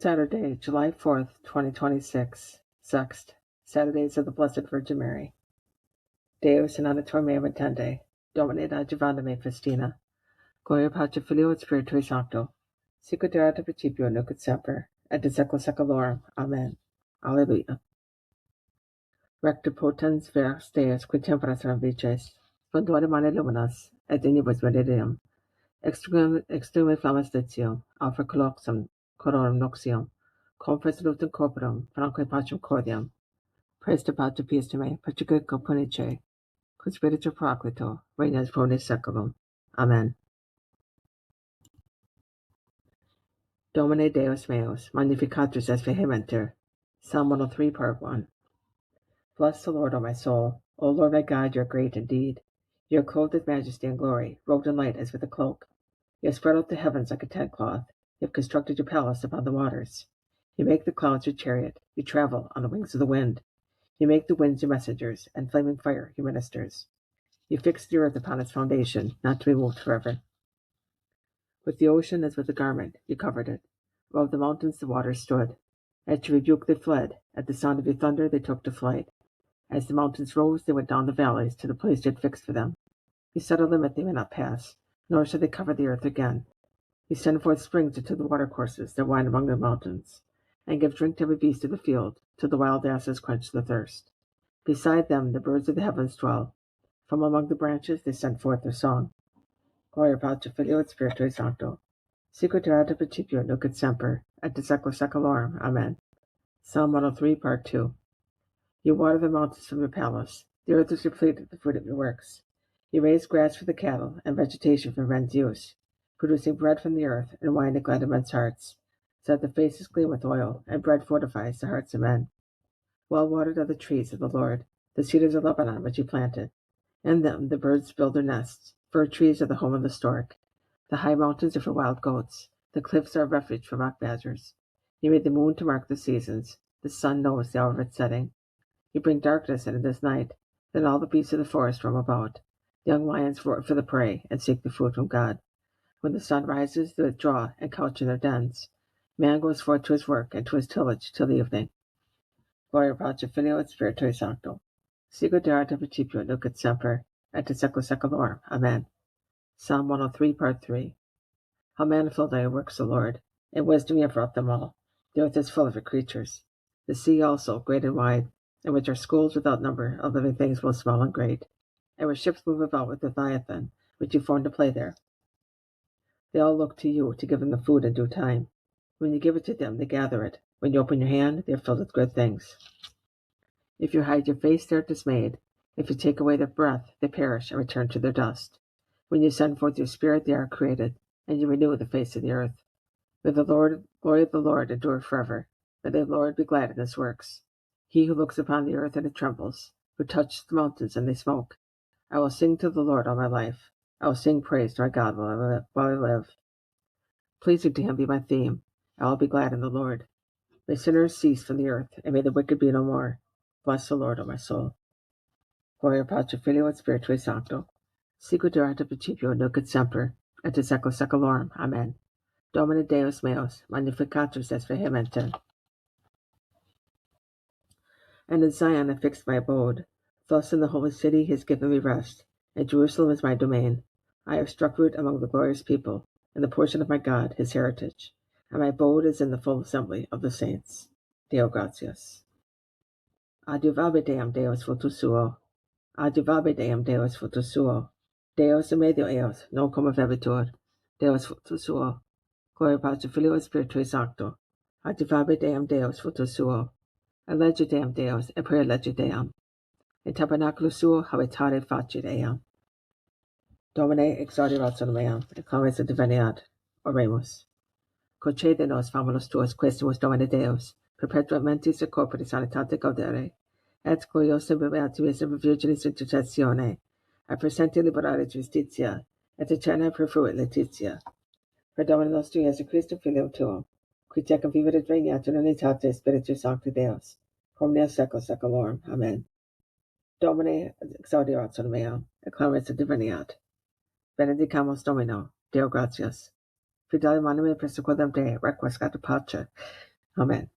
Saturday, July 4th, 2026. Sext. Saturdays of the Blessed Virgin Mary. Deus in adiutor meum attende. Domine adjuvanda me festina. Gloria Patri Filio et Spiritui Sancto. Sicut erat in principio nunc et semper, et in saecula saeculorum. Amen. Alleluia. Recte potens veras Deus qui temperas vices, splendore mane luminas, et dignibus meridiem. Extreme flammas litio, alpha colloxum, cororum noxium, confes lutum corporum, franque pacem cordiam. Praise to Pater Pius to me, Patrico Punice, Quid Spiritu Proclito, Regnas pro seculum. Amen. Domine Deus meus, magnificatus es vehementer. Psalm 103, Part 1. Bless the Lord, O my soul. O Lord my God, you are great indeed. You are clothed with majesty and glory, robed in light as with a cloak. You have spread out the heavens like a tent cloth. You have constructed your palace upon the waters. You make the clouds your chariot. You travel on the wings of the wind. You make the winds your messengers, and flaming fire your ministers. You fix the earth upon its foundation, not to be moved forever. With the ocean as with a garment, you covered it. Above the mountains the waters stood. At your rebuke they fled. At the sound of your thunder they took to flight. As the mountains rose, they went down the valleys to the place you had fixed for them. You set a limit they may not pass, nor shall they cover the earth again. You send forth springs into the watercourses that wind among the mountains, and give drink to every beast of the field, till the wild asses quench the thirst. Beside them the birds of the heavens dwell. From among the branches they send forth their song. Gloria Patri Filio et Spiritui Sancto. Sicut erat in principio nunc et semper, et in saecula saeculorum. Amen. Psalm 103, Part 2. You water the mountains from your palace. The earth is replete with the fruit of your works. You raise grass for the cattle, and vegetation for men's use, producing bread from the earth, and wine to gladden men's hearts, so that the faces gleam with oil, and bread fortifies the hearts of men. Well watered are the trees of the Lord, the cedars of Lebanon which you planted. In them the birds build their nests. Fir trees are the home of the stork. The high mountains are for wild goats. The cliffs are a refuge for rock badgers. You made the moon to mark the seasons. The sun knows the hour of its setting. You bring darkness, and it is night. Then all the beasts of the forest roam about. The young lions roar for the prey, and seek the food from God. When the sun rises, they withdraw and couch in their dens. Man goes forth to his work and to his tillage till the evening. Gloria Patri Filio et Spiritui Sancto. Sicut erat in principio nunc et semper, et in saecula saeculorum. Amen. Psalm 103, Part 3. How manifold are your works, O Lord! In wisdom you have wrought them all. The earth is full of your creatures. The sea also, great and wide, in which are schools without number of living things both small and great, and where ships move about with Leviathan, which you formed to play there. They all look to you to give them the food in due time. When you give it to them, they gather it. When you open your hand, they are filled with good things. If you hide your face, they are dismayed. If you take away their breath, they perish and return to their dust. When you send forth your spirit, they are created, and you renew the face of the earth. May the glory of the Lord endure forever. May the Lord be glad in his works. He who looks upon the earth and it trembles, who touches the mountains and they smoke. I will sing to the Lord all my life. I will sing praise to my God while I live. Pleasing to him be my theme. I will be glad in the Lord. May sinners cease from the earth, and may the wicked be no more. Bless the Lord, O my soul. Gloria Patri Filio et Spiritui Sancto. Sicut erat in principio nunc et semper, et in saecula saeculorum. Amen. Domine Deus meus, magnificatus es vehementer. And in Zion I fixed my abode. Thus in the holy city he has given me rest, and Jerusalem is my domain. I have struck root among the glorious people, and the portion of my God, his heritage. And my abode is in the full assembly of the saints. Deo gratias. Adiuvabe Deum Deus vultus suo. Adiuvabe Deum Deus vultus suo. Deus in medio eos, non cum avebitur. Deus vultus suo. Gloria Patri Filio et Spiritui Sancto. Adiuvabe Deum Deus vultus suo. Allegio Deum Deus, et praelegio Deum. In tabernaculum suo habitare facit eam. Domine exaudi ratio meam, et clames et diveniat. Oremus. Concede nos famulus tuos quaestimus Domine Deus, perpetua mentis et corpore sanitate gaudere, et gloriosa beativis et virginis intercessione, et presenti liberare justitia, et eterna perfruit laetitia. Per Domine nostrum Iesu Christum Filium tuum, qui tecum vivit et regnat in unitate Spiritus Sancti Deus, cum neo secula saeculorum. Amen. Domine exaudi ratio meam, et clames et diveniat. Benedicamus Domino, Deo gratias. Fidelium anime persequendam Dei, requiescat pace. Amen.